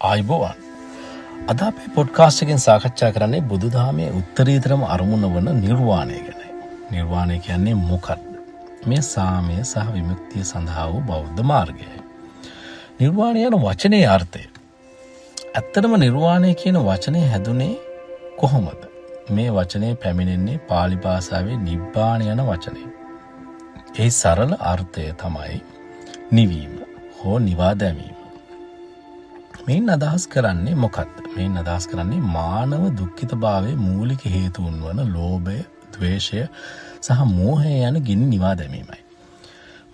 ආයුබෝවන්. අද අපේ පොඩ්කාස්ට් එකෙන් සාකච්ඡා කරන්නේ බුදුදහමේ උත්තරීතරම අරමුණ වන නිර්වාණය ගැන. නිර්වාණය කියන්නේ මොකක්ද? මේ සාමය සහ විමුක්තිය සඳහා වූ බෞද්ධ මාර්ගය. නිර්වාණය යන වචනේ අර්ථය. ඇත්තටම නිර්වාණය කියන වචනේ හැදුනේ කොහොමද? මේ වචනේ පැමිණෙන්නේ පාලි භාෂාවේ නිබ්බාණ යන වචනේ. ඒ සරල අර්ථය තමයි නිවීම හෝ නිවා දැමීම. මේන් අදහස් කරන්නේ මොකක්ද? මේන් අදහස් කරන්නේ මානව දුක්ඛිතභාවයේ මූලික හේතුන් වන ලෝභය, ද්වේෂය සහ මෝහය යන ගිනි නිවා දැමීමයි.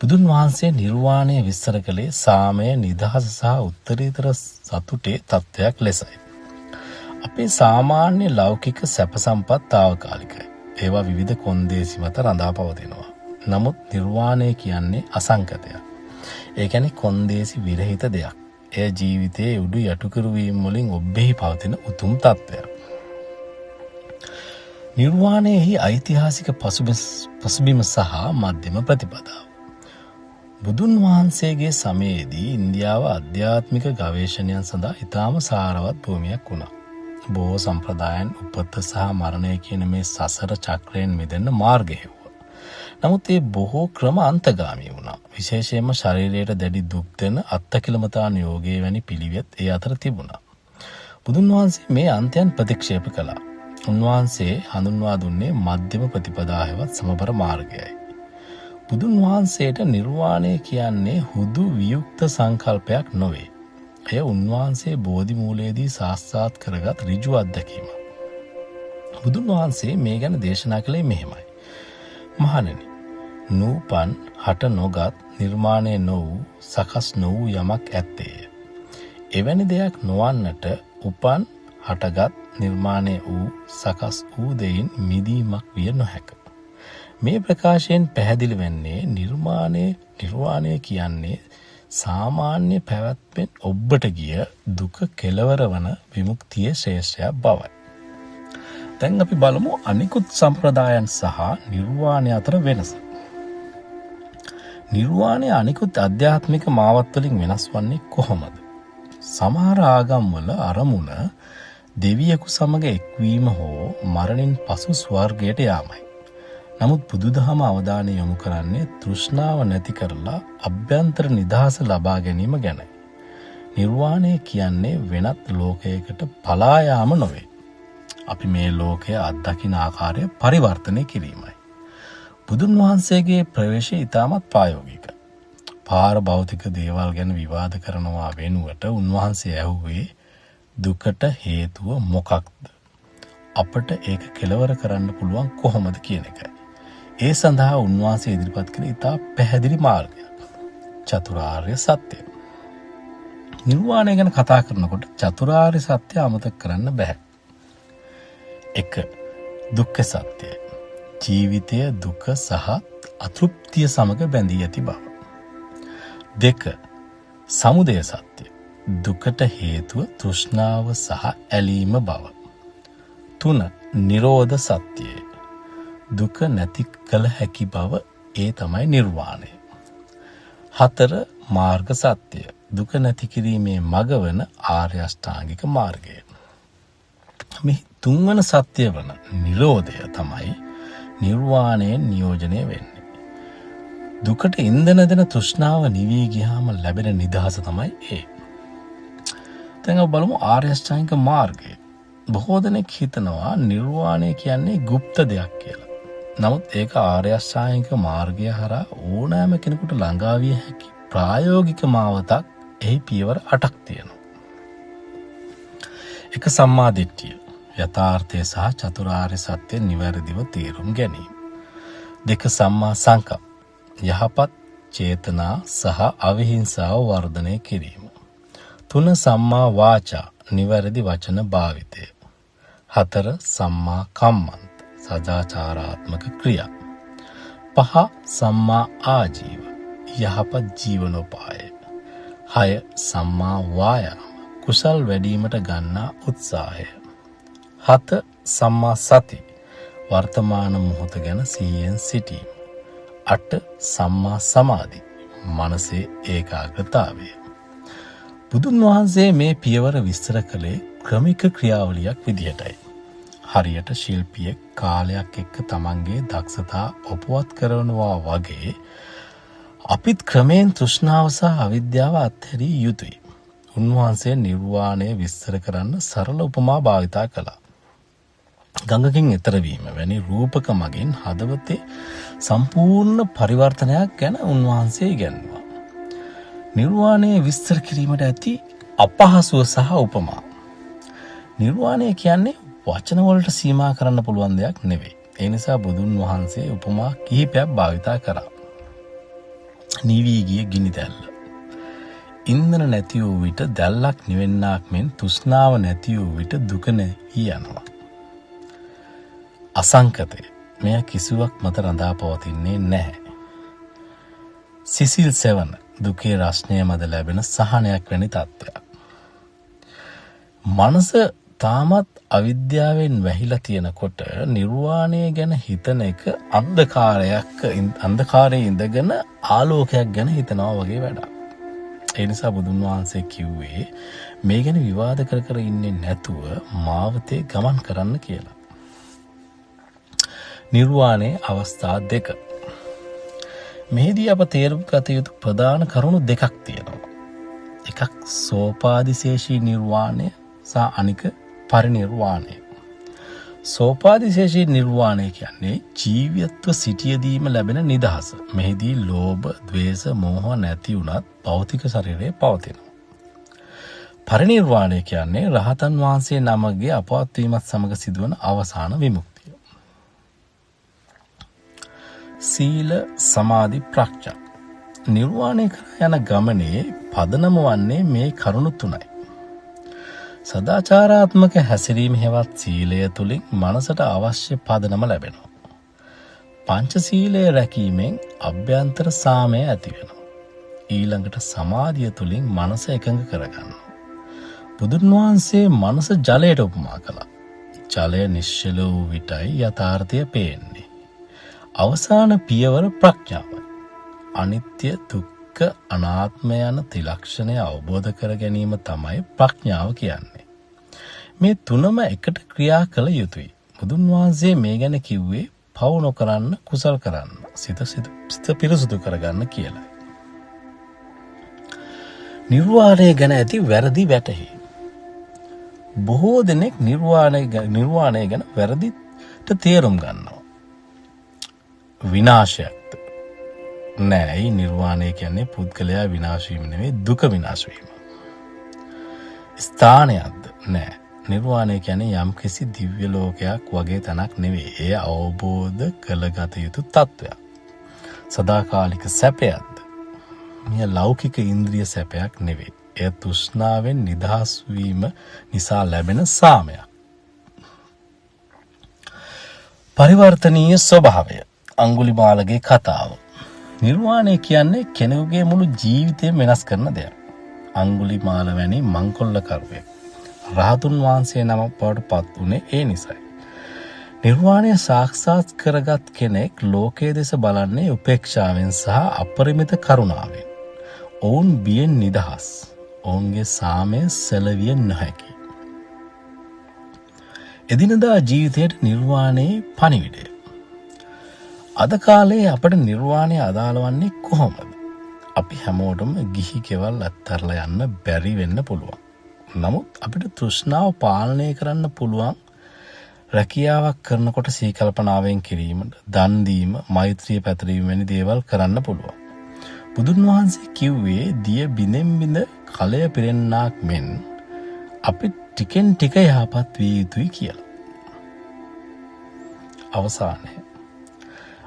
බුදුන් වහන්සේ නිර්වාණය විස්තර කළේ සාමය, නිදහස සහ උත්තරීතර සතුටේ තත්වයක් ලෙසයි. අපේ සාමාන්‍ය ලෞකික සැප සම්පත් తాවකාලිකයි. ඒවා විවිධ කොන්දේසි මත රඳා පවතිනවා. නමුත් නිර්වාණය කියන්නේ අසංකතයක්. ඒ කියන්නේ කොන්දේසි විරහිත දෙයක්. එය ජීවිතයේ උඩු යටුකරුවීම් වලින් ඔබ්බෙහි පවතින උතුම් තත්ත්වයක්. නිර්වාණයෙහි ඓතිහාසික පසුබිම සහ මධ්‍යම ප්‍රතිපදාව. බුදුන් වහන්සේගේ සමයේදී ඉන්දියාව ආධ්‍යාත්මික ගවේෂණයන් සඳහා ඉතාම සාරවත් භූමියක් වුණා. බොහෝ සම්ප්‍රදායන් උපත සහ මරණය කියන මේ සසර චක්‍රයෙන් මිදෙන්න මාර්ගය හෙව්වා. නමුත් ඒ බොහෝ ක්‍රම අන්තගාමී වුණා. විශේෂයෙන්ම ශරීරයට දැඩි දුක් දෙන අත්තකිලමතාන යෝගයේ වැනි පිළිවෙත් ඒ අතර තිබුණා. බුදුන් වහන්සේ මේ අන්තයන් ප්‍රතික්ෂේප කළා. උන්වහන්සේ හඳුන්වා දුන්නේ මධ්‍යම ප්‍රතිපදා හෙවත් සමබර මාර්ගයයි. බුදුන් වහන්සේට නිර්වාණය කියන්නේ හුදු වියුක්ත සංකල්පයක් නොවේ. එය උන්වහන්සේ බෝධි මූලයේදී සාක්ෂාත් කරගත් ඍජු අත්දැකීමක්. බුදුන් වහන්සේ මේ ගැන දේශනා කළේ මෙහෙමයි. මහණෙනි, නූපන් හට නොගත් නිර්මාණය නොවූ සකස් නොවූ යමක් ඇත්තේය. එවැනි දෙයක් නොවන්නට උපන් හටගත් නිර්මාණය වූ සකස් වූ දෙයින් මිදීමක් විය නොහැක. මේ ප්‍රකාශයෙන් පැහැදිලි වෙන්නේ නිර්වාණය කියන්නේ සාමාන්‍ය පැවැත්මෙන් ඔබට ගිය දුක කෙලවර වන විමුක්තියේ ශ්‍රේෂ්ඨයක් බවයි. දැන් අපි බලමු අනිකුත් සම්ප්‍රදායන් සහ නිර්වාණය අතර වෙනස. නිර්වාණය අනිකුත් ආධ්‍යාත්මික මාවත් වලින් වෙනස් වන්නේ කොහොමද? සමහර ආගම්වල අරමුණ දෙවියෙකු සමග එක්වීම හෝ මරණින් පසු ස්වර්ගයට යාමයි. නමුත් බුදුදහම අවධානය යොමු කරන්නේ තෘෂ්ණාව නැති කරලා අභ්‍යන්තර නිදහස ලබා ගැනීම ගැනයි. නිර්වාණය කියන්නේ වෙනත් ලෝකයකට පලා යාම නොවේ. අපි මේ ලෝකය අත්දකින ආකාරය පරිවර්තනය කිරීමයි. බුදුන් වහන්සේගේ ප්‍රවේශය ඉතාමත් ප්‍රායෝගිකයි. පාරභෞතික දේවල් ගැන විවාද කරනවා වෙනුවට උන්වහන්සේ ඇහුවේ දුකට හේතුව මොකක්ද? අපට ඒක කෙලවර කරන්න පුළුවන් කොහොමද කියන එකයි. ඒ සඳහා උන්වහන්සේ ඉදිරිපත් කළ ඉතා පැහැදිලි මාර්ගයක්. චතුරාර්ය සත්‍යය. නිර්වාණය ගැන කතා කරනකොට චතුරාර්ය සත්‍ය අමතක කරන්න බෑ. 1. දුක්ඛ සත්‍යය. ජීවිතය දුක සහ අතෘප්තිය සමග බැඳී ඇති බව. 2. සමුදය සත්‍යය. දුකට හේතුව තෘෂ්ණාව සහ ඇලීම බව. 3. නිරෝධ සත්‍යය. දුක නැති කළ හැකි බව, ඒ තමයි නිර්වාණය. 4. මාර්ග සත්‍යය. දුක නැති කිරීමේ මඟ වන ආර්ය අෂ්ටාංගික මාර්ගය. මේ තුන්වන සත්‍ය වන නිරෝධය තමයි නිර්වාණයෙන් නියෝජනය වෙන්නේ. දුකට ඉන්ධන දෙන තෘෂ්ණාව නිවී ගියාම ලැබෙන නිදහස තමයි ඒ. දැන් අපි බලමු ආර්ය අෂ්ටාංගික මාර්ගය. බොහෝ දෙනෙක් හිතනවා නිර්වාණය කියන්නේ গুপ্ত දෙයක් කියලා. නමුත් ඒක ආර්ය අෂ්ටාංගික මාර්ගය හරහා ඕනෑම කෙනෙකුට ළඟා විය හැකි ප්‍රායෝගික මාවතක්. එහි පියවර 8ක් තියෙනවා. 1. සම්මා දිට්ඨිය. යථාර්ථය සහ චතුරාර්ය සත්‍ය නිවැරදිව තේරුම් ගැනීම. 2. සම්මා සංකප්ප. යහපත් චේතනා සහ අවිහිංසාව වර්ධනය කිරීම. 3. සම්මා වාචා. නිවැරදි වචන භාවිතය. 4. සම්මා කම්මන්ත. සදාචාරාත්මක ක්‍රියා. 5. සම්මා ආජීව. යහපත් ජීවනෝපාය. 6. සම්මා වායාම. කුසල් වැඩිවීමට ගන්නා උත්සාහය. 7. සම්මා සති. වර්තමාන මොහොත ගැන සිහියෙන් සිටීම. 8. සම්මා සමාධි. මනසේ ඒකාග්‍රතාවය. බුදුන් වහන්සේ මේ පියවර විස්තර කළේ ක්‍රමික ක්‍රියාවලියක් විදිහටයි. හරියට ශිල්පියෙක් කාලයක් එක්ක තමන්ගේ දක්ෂතා ඔපුවත් කරනවා වගේ අපිත් ක්‍රමයෙන් තෘෂ්ණාව සහ අවිද්‍යාව අත්හැරිය යුතුයි. උන්වහන්සේ නිර්වාණය විස්තර කරන්න සරල උපමා භාවිතා කළා. ගඟකින් එතර වීම වැනි රූපක මගින් හදවතේ සම්පූර්ණ පරිවර්තනයක් ගැන උන්වහන්සේ ඉගැන්වුවා. නිර්වාණය විස්තර කිරීමට ඇති අපහසුව සහ උපමා. නිර්වාණය කියන්නේ වචන වලට සීමා කරන්න පුළුවන් දෙයක් නෙවෙයි. ඒ නිසා බුදුන් වහන්සේ උපමා කිහිපයක් භාවිතා කරා. නිවී ගිය ගිනි දැල්ල. ඉන්ධන නැති වූ විට දැල්ලක් නිවෙන්නාක් මෙන් තෘෂ්ණාව නැති වූ විට දුක නැවී යනවා. අසංකතය. මෙය කිසිවක් මත රඳා පවතින්නේ නැහැ. සිසිල් සෙවන. දුකේ රස්නය මත ලැබෙන සහනයක් වැනි තත්ත්වයක්. මනස තාමත් අවිද්‍යාවෙන් වැහිලා තියෙනකොට නිර්වාණය ගැන හිතන එක අන්ධකාරයේ ඉඳගෙන ආලෝකයක් ගැන හිතනවා වගේ වැඩක්. ඒ නිසා බුදුන් වහන්සේ කිව්වේ මේ ගැන විවාද කර ඉන්නේ නැතුව මාවතේ ගමන් කරන්න කියලා. නිර්වාණයේ අවස්ථා දෙක. මෙහිදී අප තේරුම් ගත යුතු ප්‍රධාන කරුණු දෙකක් තියෙනවා. එකක් සෝපාදිශේෂී නිර්වාණය සහ අනික පරිනිර්වාණය. සෝපාදිශේෂී නිර්වාණය කියන්නේ ජීවිතව සිටියදීම ලැබෙන නිදහස. මෙහිදී ලෝභ, ද්වේෂ, මෝහ නැති වුණත් භෞතික ශරීරයේ පවතිනවා. පරිනිර්වාණය කියන්නේ රහතන් වහන්සේ නමගේ අපවත් වීමත් සමග සිදුවන අවසාන විමුක්තිය. සීල, සමාධි, ප්‍රඥා. නිර්වාණය කරා යන ගමනේ පදනම වන්නේ මේ කරුණු තුනයි. සදාචාරාත්මක හැසිරීම හෙවත් සීලය තුළින් මනසට අවශ්‍ය පදනම ලැබෙනවා. පංචශීලය රැකීමෙන් අභ්‍යන්තර සාමය ඇති වෙනවා. ඊළඟට සමාධිය තුළින් මනස එකඟ කරගන්නවා. බුදුන් වහන්සේ මනස ජලයට උපමා කළා. ජලය නිශ්චල වූ විටයි යථාර්ථය පේන්නේ. අවසාන පියවර ප්‍රඥාවයි. අනිත්‍ය, දුක්ඛ, අනාත්ම යන ත්‍රිලක්ෂණය අවබෝධ කර ගැනීම තමයි ප්‍රඥාව කියන්නේ. මේ තුනම එකට ක්‍රියා කළ යුතුයි. බුදුන් වහන්සේ මේ ගැන කිව්වේ පව් නොකරන්න, කුසල් කරන්න, සිත පිරිසුදු කරගන්න කියලා. නිර්වාණය ගැන ඇති වැරදි වැටහි. බොහෝ දෙනෙක් නිර්වාණය ගැන වැරදිට තේරුම් ගන්නවා. විනාශයක්ද? නෑ, නිර්වාණය කියන්නේ පුද්ගලයා විනාශ වීම නෙවෙයි, දුක විනාශ වීම. ස්ථානයක්ද? නෑ. නිර්වාණය කියන්නේ යම්කිසි දිව්‍ය ලෝකයක් වගේ තැනක් නෙවෙයි. එය අවබෝධ කළගත යුතු තත්වයක්. සදාකාලික සැපයක්ද? මෙය ලෞකික ඉන්ද්‍රිය සැපයක් නෙවෙයි. එය තෘෂ්ණාවෙන් නිදහස් වීම නිසා ලැබෙන සාමයක්. පරිවර්තනීය ස්වභාවය. අඟුලිමාලගේ කතාව. නිර්වාණය කියන්නේ කෙනෙකුගේ මුළු ජීවිතයම වෙනස් කරන දෙයක්. අඟුලිමාල වැනි මංකොල්ලකරුවෙක් රහතුන් වහන්සේ නමක් බවට පත් වුණේ ඒ නිසයි. නිර්වාණය සාක්ෂාත් කරගත් කෙනෙක් ලෝකයේ දෙස බලන්නේ උපේක්ෂාවෙන් සහ අපරිමිත කරුණාවෙන්. ඔවුන් බියෙන් නිදහස්. ඔවුන්ගේ සාමය සැලවිය නොහැකි. එදිනදා ජීවිතයට නිර්වාණයේ පණිවිඩය. අද කාලේ අපට නිර්වාණය අදාළ වන්නේ කොහොමද? අපි හැමෝටම ගිහි ගෙවල් අත්හැරලා යන්න බැරි වෙන්න පුළුවන්. නමුත් අපිට තෘෂ්ණාව පාලනය කරන්න පුළුවන් රැකියාවක් කරනකොට සීකල්පනාවෙන් කිරීම, දන් දීම, මෛත්‍රිය පැතිරීම වැනි දේවල් කරන්න පුළුවන්. බුදුන් වහන්සේ කිව්වේ දිය බිඳෙන් බිඳ කලය පිරෙන්නාක් මෙන් අපි ටිකෙන් ටික යහපත් විය යුතුයි කියලා.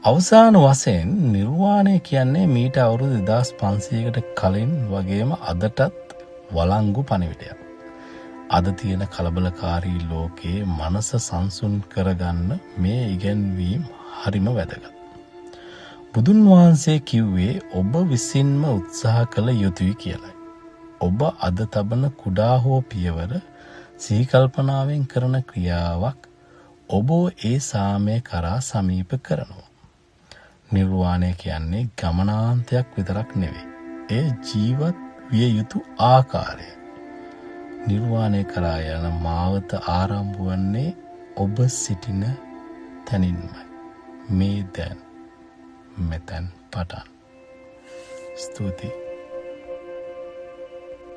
අවසාන වශයෙන් නිර්වාණය කියන්නේ මීට අවුරුදු 2500කට කලින් වගේම අදටත් වළංගු පණිවිඩයක්. අද තියෙන කලබලකාරී ලෝකයේ මනස සංසුන් කරගන්න මේ ඉගැන්වීම් හරිම වැදගත්. බුදුන් වහන්සේ කිව්වේ ඔබ විසින්ම උත්සාහ කළ යුතුයි කියලයි. ඔබ අද තබන කුඩා හෝ පියවර සීකල්පනාවෙන් කරන ක්‍රියාවක් ඔබ ඒ සාමය කරා සමීප කරනවා. නිර්වාණය කියන්නේ ගමනාන්තයක් විතරක් නෙවෙයි. ඒ ජීවත් විය යුතු ආකාරය. නිර්වාණය කරා යන මාවත ආරම්භ වන්නේ ඔබ සිටින තැනින්මයි. මේ දැන් මෙතැන් පටන්. ස්තුතියි.